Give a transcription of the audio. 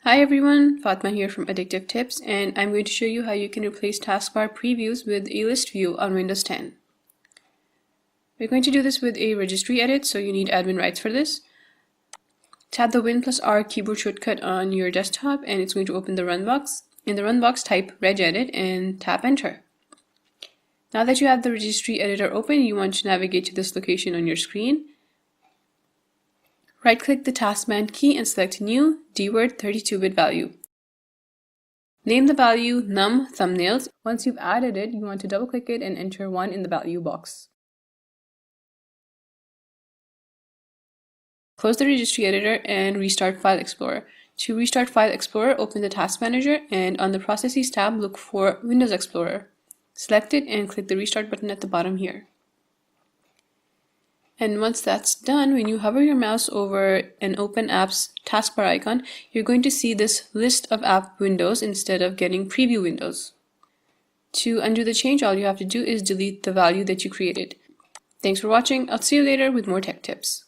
Hi everyone, Fatma here from Addictive Tips, and I'm going to show you how you can replace taskbar previews with a list view on Windows 10. We're going to do this with a registry edit, so you need admin rights for this. Tap the Win+R keyboard shortcut on your desktop and it's going to open the run box. In the run box, type regedit and tap enter. Now that you have the registry editor open, you want to navigate to this location on your screen. Right-click the taskbar key and select New, dword 32-bit value. Name the value num thumbnails. Once you've added it, you want to double-click it and enter 1 in the value box. Close the registry editor and restart File Explorer. To restart File Explorer, open the Task Manager and on the Processes tab, look for Windows Explorer. Select it and click the Restart button at the bottom here. And once that's done, when you hover your mouse over an Open Apps taskbar icon, you're going to see this list of app windows instead of getting preview windows. To undo the change, all you have to do is delete the value that you created. Thanks for watching. I'll see you later with more tech tips.